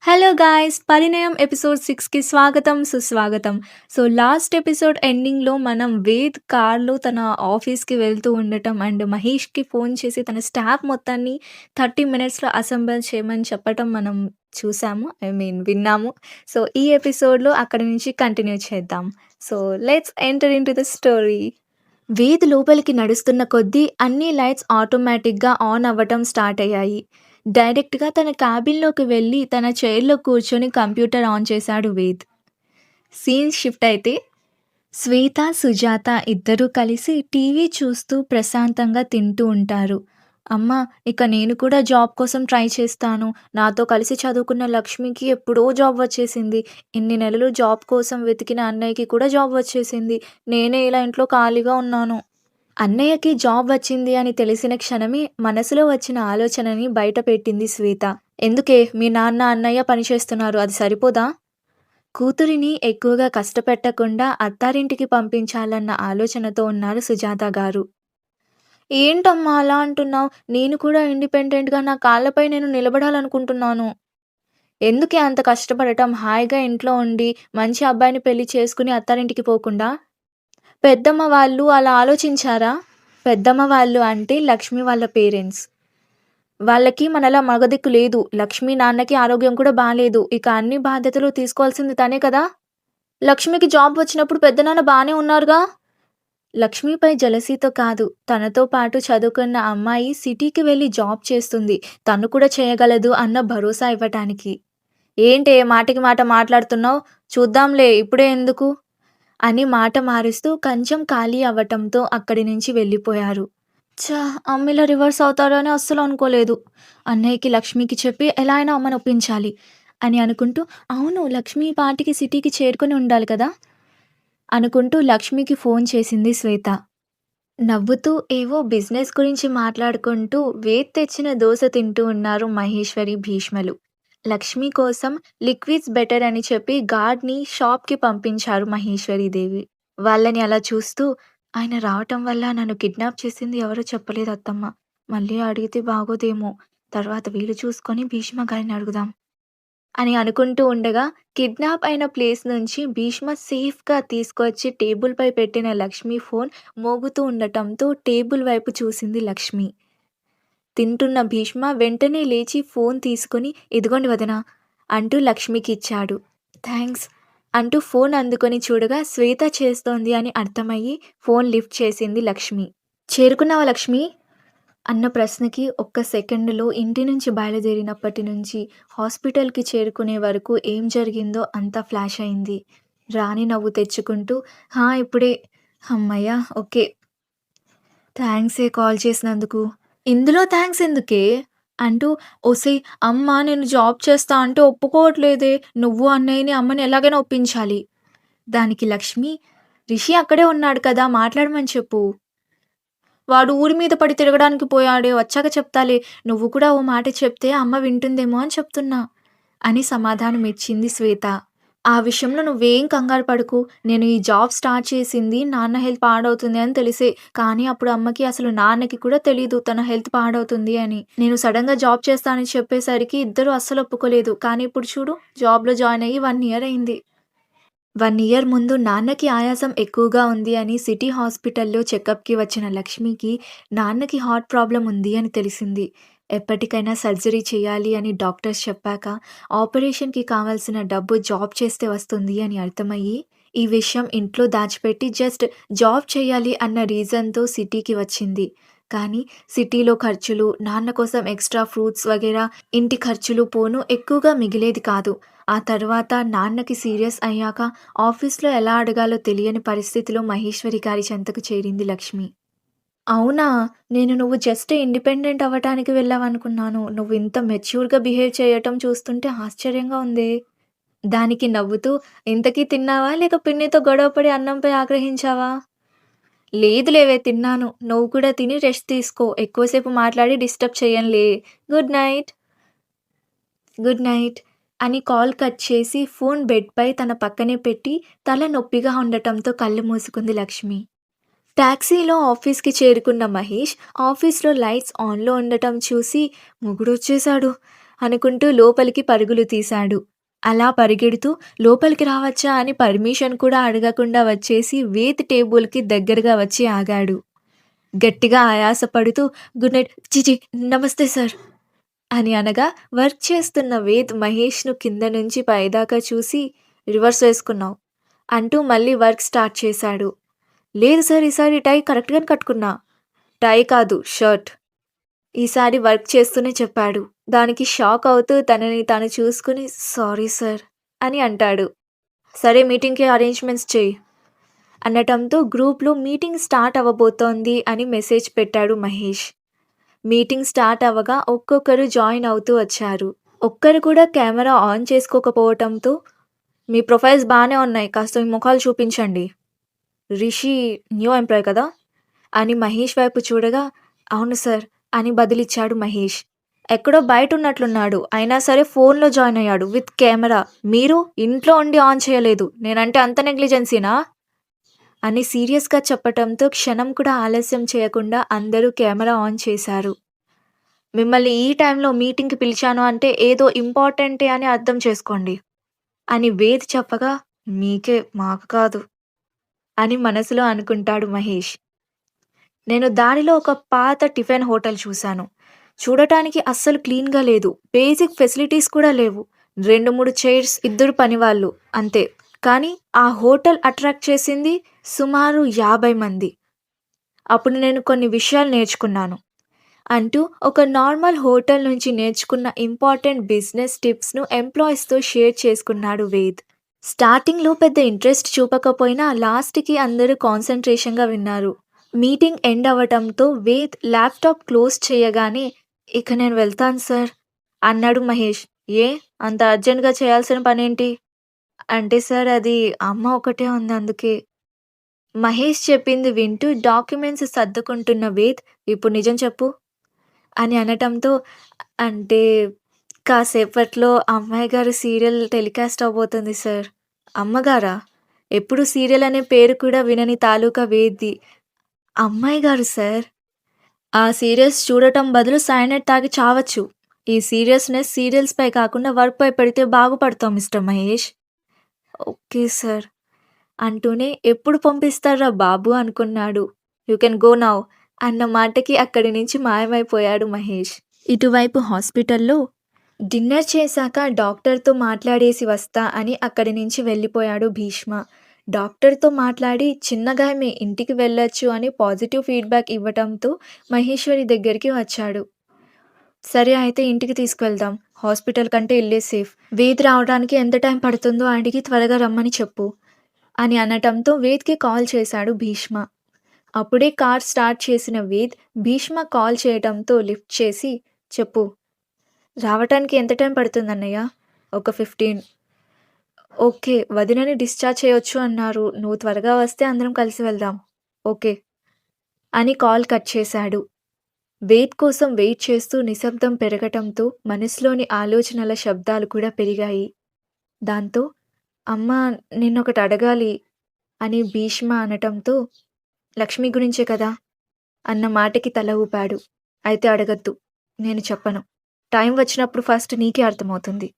Hello guys! 'పరిణయం' episode 6కి స్వాగతం, సుస్వాగతం. సో, లాస్ట్ ఎపిసోడ్ ఎండింగ్‌లో మనం వేద్ కార్‌లో తన ఆఫీస్‌కి వెళ్తూ ఉండటం అండ్ మహేష్‌కి ఫోన్ చేసి తన స్టాఫ్ మొత్తాన్ని 30 మినిట్స్‌లో అసెంబుల్ చేయమని చెప్పటం మనం చూసాము. విన్నాము. సో, ఈ ఎపిసోడ్‌లో అక్కడి నుంచి కంటిన్యూ చేద్దాం. So, let's enter into the story. Ved లోపలికి నడుస్తున్న కొద్దీ అన్ని లైట్స్ ఆటోమేటిక్‌గా ఆన్ అవ్వటం స్టార్ట్ అయ్యాయి. డైరెక్ట్‌గా తన క్యాబిన్‌లోకి వెళ్లి తన చైర్‌లో కూర్చొని కంప్యూటర్ ఆన్ చేశాడు వేద్. సీన్ షిఫ్ట్ అయితే శ్వేత, సుజాత ఇద్దరూ కలిసి టీవీ చూస్తూ ప్రశాంతంగా తింటూ ఉంటారు. అమ్మా! ఇక నేను కూడా జాబ్ కోసం ట్రై చేస్తాను. నాతో కలిసి చదువుకున్న లక్ష్మికి ఎప్పుడో జాబ్ వచ్చేసింది. ఇన్ని నెలలు జాబ్ కోసం వెతికిన అన్నయ్యకి కూడా జాబ్ వచ్చేసింది. నేనే ఇలా ఇంట్లో ఖాళీగా ఉన్నాను. అన్నయ్యకి జాబ్ వచ్చింది అని తెలిసిన క్షణమే మనసులో వచ్చిన ఆలోచనని బయటపెట్టింది శ్వేత. ఎందుకే మీ నాన్న, అన్నయ్య పనిచేస్తున్నారు అది సరిపోదా? కూతురిని ఎక్కువగా కష్టపెట్టకుండా అత్తారింటికి పంపించాలన్న ఆలోచనతో ఉన్నారు సుజాత గారు. ఏంటమ్మా అలా అంటున్నావు? నేను కూడా ఇండిపెండెంట్‌గా నా కాళ్ళపై నేను నిలబడాలనుకుంటున్నాను. ఎందుకే అంత కష్టపడటం? హాయిగా ఇంట్లో ఉండి మంచి అబ్బాయిని పెళ్లి చేసుకుని అత్తారింటికి పోకుండా? పెద్దమ్మ వాళ్ళు అలా ఆలోచించారా? పెద్దమ్మ వాళ్ళు అంటే లక్ష్మి వాళ్ళ పేరెంట్స్. వాళ్ళకి మనలా మగదిక్కు లేదు. లక్ష్మి నాన్నకి ఆరోగ్యం కూడా బాలేదు. ఇక అన్ని బాధ్యతలు తీసుకోవాల్సింది తనే కదా! లక్ష్మికి జాబ్ వచ్చినప్పుడు పెద్దనాన్న బానే ఉన్నారుగా! లక్ష్మిపై జెలసీతో కాదు. తనతో పాటు చదువుకున్న అమ్మాయి సిటీకి వెళ్లి జాబ్ చేస్తుంది. తను కూడా చేయగలదు అన్న భరోసా ఇవ్వటానికి. ఏంటే మాటికి మాట మాట్లాడుతున్నావు? చూద్దాంలే ఇప్పుడే ఎందుకు? అని మాట మారుస్తూ కంచెం ఖాళీ అవ్వటంతో అక్కడి నుంచి వెళ్ళిపోయారు. ఛ! అమ్మిలా రివర్స్ అవుతారని అస్సలు అనుకోలేదు. అన్నయ్యకి, లక్ష్మికి చెప్పి ఎలా అయినా అమ్మని ఒప్పించాలి అని అనుకుంటూ, అవును లక్ష్మి ఈ పాటికి సిటీకి చేరుకొని ఉండాలి కదా! అనుకుంటూ లక్ష్మికి ఫోన్ చేసింది శ్వేత. నవ్వుతూ ఏవో బిజినెస్ గురించి మాట్లాడుకుంటూ వేద్ తెచ్చిన దోస తింటూ ఉన్నారు మహేశ్వరి, భీష్మలు. లక్ష్మి కోసం లిక్విడ్స్ బెటర్ అని చెప్పి గార్డ్‌ని షాప్‌కి పంపించారు మహేశ్వరీదేవి. వాళ్ళని అలా చూస్తూ, ఆయన రావటం వల్ల నన్ను కిడ్నాప్ చేసింది ఎవరో చెప్పలేదు అత్తమ్మ. మళ్ళీ అడిగితే బాగోదేమో. తర్వాత వీలు చూసుకొని భీష్మ గారిని అడుగుదాం. అని అనుకుంటూ ఉండగా కిడ్నాప్ అయిన ప్లేస్ నుంచి భీష్మ సేఫ్‌గా తీసుకొచ్చి టేబుల్‌పై పెట్టిన లక్ష్మి ఫోన్ మోగుతూ ఉండటంతో టేబుల్ వైపు చూసింది లక్ష్మి. తింటున్న భీష్మ వెంటనే లేచి ఫోన్ తీసుకొని ఇదిగోండి వదినా అంటూ లక్ష్మికిచ్చాడు. థాంక్స్ అంటూ ఫోన్ అందుకొని చూడగా శ్వేత చేస్తోంది అని అర్థమయ్యి ఫోన్ లిఫ్ట్ చేసింది లక్ష్మి. చేరుకున్నావా లక్ష్మి? అన్న ప్రశ్నకి ఒక్క సెకండులో ఇంటి నుంచి బయలుదేరినప్పటి నుంచి హాస్పిటల్‌కి చేరుకునే వరకు ఏం జరిగిందో అంతా ఫ్లాష్ అయింది. రాణి నవ్వు తెచ్చుకుంటూ ఇప్పుడే. హమ్మయ్య! ఓకే. థాంక్సే కాల్ చేసినందుకు. ఇందులో థాంక్స్ ఎందుకే? అంటూ ఒసేయ్ అమ్మ నేను జాబ్ చేస్తా అంటే ఒప్పుకోవట్లేదే. నువ్వు అన్నయ్యని అమ్మని ఎలాగైనా ఒప్పించాలి. దానికి లక్ష్మి రిషి అక్కడే ఉన్నాడు కదా! మాట్లాడమని చెప్పు. వాడు ఊరి మీద పడి తిరగడానికి పోయాడే వచ్చాక చెప్తాలే. నువ్వు కూడా ఓ మాట చెప్తే అమ్మ వింటుందేమో అని చెప్తున్నా. అని సమాధానమిచ్చింది శ్వేత. ఆ విషయంలో నువ్వేం కంగారు పడకు. నేను ఈ జాబ్ స్టార్ట్ చేసింది నాన్న హెల్త్ పాడవుతుంది అని తెలిసే. కానీ అప్పుడు అమ్మకి అసలు నాన్నకి కూడా తెలీదు తన హెల్త్ పాడవుతుంది అని. నేను సడెన్‌గా జాబ్ చేస్తా అని చెప్పేసరికి ఇద్దరు అస్సలు ఒప్పుకోలేదు. కానీ ఇప్పుడు చూడు జాబ్‌లో జాయిన్ అయ్యి 1 ఇయర్ అయింది. 1 ఇయర్ ముందు నాన్నకి ఆయాసం ఎక్కువగా ఉంది అని సిటీ హాస్పిటల్‌లో చెకప్‌కి వచ్చిన లక్ష్మికి నాన్నకి హార్ట్ ప్రాబ్లమ్ ఉంది అని తెలిసింది. ఎప్పటికైనా సర్జరీ చేయాలి అని డాక్టర్స్ చెప్పాక ఆపరేషన్‌కి కావాల్సిన డబ్బు జాబ్ చేస్తే వస్తుంది అని అర్థమయ్యి, ఈ విషయం ఇంట్లో దాచిపెట్టి జస్ట్ జాబ్ చేయాలి అన్న రీజన్‌తో సిటీకి వచ్చింది. కానీ సిటీలో ఖర్చులు, నాన్న కోసం ఎక్స్‌ట్రా ఫ్రూట్స్ వగైరా ఇంటి ఖర్చులు పోను ఎక్కువగా మిగిలేది కాదు. ఆ తర్వాత నాన్నకి సీరియస్ అయ్యాక ఆఫీస్‌లో ఎలా అడగాలో తెలియని పరిస్థితిలో మహేశ్వరి గారి చెంతకు చేరింది లక్ష్మి. అవునా! నేను నువ్వు జస్ట్ ఇండిపెండెంట్ అవ్వటానికి వెళ్ళావనుకున్నాను. నువ్వు ఇంత మెచ్యూర్‌గా బిహేవ్ చేయటం చూస్తుంటే ఆశ్చర్యంగా ఉందే. దానికి నవ్వుతూ ఇంతకీ తిన్నావా? లేక పిన్నితో గొడవపడి అన్నంపై ఆగ్రహించావా? లేదు లేవే తిన్నాను. నువ్వు కూడా తిని రెస్ట్ తీసుకో. ఎక్కువసేపు మాట్లాడి డిస్టర్బ్ చెయ్యనులే. Good night. గుడ్ నైట్ అని కాల్ కట్ చేసి ఫోన్ బెడ్‌పై తన పక్కనే పెట్టి తల నొప్పిగా ఉండటంతో కళ్ళు మూసుకుంది లక్ష్మి. టాక్సీలో ఆఫీస్‌కి చేరుకున్న మహేష్ ఆఫీస్‌లో లైట్స్ ఆన్‌లో ఉండటం చూసి మొగుడొచ్చేశాడు అనుకుంటూ లోపలికి పరుగులు తీశాడు. అలా పరిగెడుతూ లోపలికి రావచ్చా అని పర్మిషన్ కూడా అడగకుండా వచ్చేసి వేద్ టేబుల్‌కి దగ్గరగా వచ్చి ఆగాడు. గట్టిగా ఆయాసపడుతూ గుడ్ నైట్ ఛీ! నమస్తే సార్ అని అనగా వర్క్ చేస్తున్న వేద్ మహేష్‌ను కింద నుంచి పైదాకా చూసి రివర్స్ వేసుకున్నావు అంటూ మళ్ళీ వర్క్ స్టార్ట్ చేశాడు. లేదు సార్ ఈసారి టై కరెక్ట్‌గానే కట్టుకున్నా. టై కాదు షర్ట్. ఈసారి వర్క్ చేస్తూనే చెప్పాడు. దానికి షాక్ అవుతూ తనని తాను చూసుకుని సారీ సార్ అని అంటాడు. సరే మీటింగ్‌కి అరేంజ్‌మెంట్స్ చెయ్యి అనటంతో గ్రూప్‌లో మీటింగ్ స్టార్ట్ అవ్వబోతోంది అని మెసేజ్ పెట్టాడు మహేష్. మీటింగ్ స్టార్ట్ అవ్వగా ఒక్కొక్కరు జాయిన్ అవుతూ వచ్చారు. ఒక్కరు కూడా కెమెరా ఆన్ చేసుకోకపోవటంతో మీ ప్రొఫైల్స్ బానే ఉన్నాయి. కాస్త మీ మొఖాలు చూపించండి. రిషి న్యూ ఎంప్లాయ్ కదా! అని మహేష్ వైపు చూడగా అవును సార్ అని బదులిచ్చాడు మహేష్. ఎక్కడో బయటున్నట్లున్నాడు. అయినా సరే ఫోన్‌లో జాయిన్ అయ్యాడు విత్ కెమెరా. మీరు ఇంట్లో ఉండి ఆన్ చేయలేదు. నేనంటే అంత నెగ్లిజెన్సీనా? అని సీరియస్‌గా చెప్పటంతో క్షణం కూడా ఆలస్యం చేయకుండా అందరూ కెమెరా ఆన్ చేశారు. మిమ్మల్ని ఈ టైంలో మీటింగ్‌కి పిలిచాను అంటే ఏదో ఇంపార్టెంటే అని అర్థం చేసుకోండి. అని వేద్ చెప్పగా మీకే మాకు కాదు అని మనసులో అనుకుంటాడు మహేష్. నేను దారిలో ఒక పాత టిఫిన్ హోటల్ చూశాను. చూడటానికి అస్సలు క్లీన్‌గా లేదు. బేసిక్ ఫెసిలిటీస్ కూడా లేవు. 2, 3 చైర్స్, ఇద్దరు పనివాళ్ళు అంతే. కానీ ఆ హోటల్ అట్రాక్ట్ చేసింది సుమారు 50 మంది. అప్పుడు నేను కొన్ని విషయాలు నేర్చుకున్నాను. అంటూ ఒక నార్మల్ హోటల్ నుంచి నేర్చుకున్న ఇంపార్టెంట్ బిజినెస్ టిప్స్‌ను ఎంప్లాయీస్‌తో షేర్ చేసుకున్నాడు వేద్. స్టార్టింగ్‌లో పెద్ద ఇంట్రెస్ట్ చూపకపోయినా లాస్ట్‌కి అందరూ కాన్సంట్రేషన్‌గా విన్నారు. మీటింగ్ ఎండ్ అవ్వటంతో వేద్ ల్యాప్‌టాప్ క్లోజ్ చేయగానే ఇక నేను వెళ్తాను సార్ అన్నాడు మహేష్. ఏ అంత అర్జెంట్‌గా చేయాల్సిన పనేంటి? అంటే సార్ అది అమ్మ ఒకటే ఉంది అందుకే. మహేష్ చెప్పింది వింటూ డాక్యుమెంట్స్ సర్దుకుంటున్న వేద్ ఇప్పుడు నిజం చెప్పు అని అనటంతో అంటే కాసేపట్లో అమ్మాయి గారి సీరియల్ టెలికాస్ట్ అవ్వబోతుంది సార్. అమ్మగారా? ఎప్పుడు సీరియల్ అనే పేరు కూడా వినని తాలూకా వేద్ది. అమ్మాయి గారు సార్. ఆ సీరియల్స్ చూడటం బదులు సైనైడ్ తాగి చావచ్చు. ఈ సీరియస్‌నెస్ సీరియల్స్‌పై కాకుండా వర్క్‌పై పెడితే బాగుపడతాం మిస్టర్ మహేష్. Okay sir. అంటూనే ఎప్పుడు పంపిస్తార్రా బాబు అనుకున్నాడు. యూ కెన్ గో నౌ అన్న మాటకి అక్కడి నుంచి మాయమైపోయాడు మహేష్. ఇటువైపు హాస్పిటల్‌లో డిన్నర్ చేశాక డాక్టర్‌తో మాట్లాడేసి వస్తా అని అక్కడి నుంచి వెళ్ళిపోయాడు భీష్మ. డాక్టర్‌తో మాట్లాడి చిన్న గాయమే ఇంటికి వెళ్ళొచ్చు అని పాజిటివ్ ఫీడ్‌బ్యాక్ ఇవ్వటంతో మహేశ్వరి దగ్గరికి వచ్చాడు. సరే అయితే ఇంటికి తీసుకువెళ్దాం. హాస్పిటల్ కంటే ఇల్లే సేఫ్. వేద్ రావడానికి ఎంత టైం పడుతుందో అడిగి త్వరగా రమ్మని చెప్పు అని అనటంతో వేద్‌కి కాల్ చేశాడు భీష్మ. అప్పుడే కార్ స్టార్ట్ చేసిన వేద్ భీష్మ కాల్ చేయటంతో లిఫ్ట్ చేసి చెప్పు రావటానికి ఎంత టైం పడుతుందన్నయ్య? ఒక 15. ఓకే. వదినని డిశ్చార్జ్ చేయొచ్చు అన్నారు. నువ్వు త్వరగా వస్తే అందరం కలిసి వెళ్దాం. ఓకే. అని కాల్ కట్ చేశాడు. వేద్ కోసం వెయిట్ చేస్తూ నిశ్శబ్దం పెరగటంతో మనసులోని ఆలోచనల శబ్దాలు కూడా పెరిగాయి. దాంతో అమ్మా నిన్నొకటి అడగాలి అని భీష్మ అనటంతో లక్ష్మి గురించే కదా! అన్న మాటకి తల ఊపాడు. అయితే అడగొద్దు. నేను చెప్పను. టైం వచ్చినప్పుడు ఫస్ట్ నీకే అర్థమవుతుంది.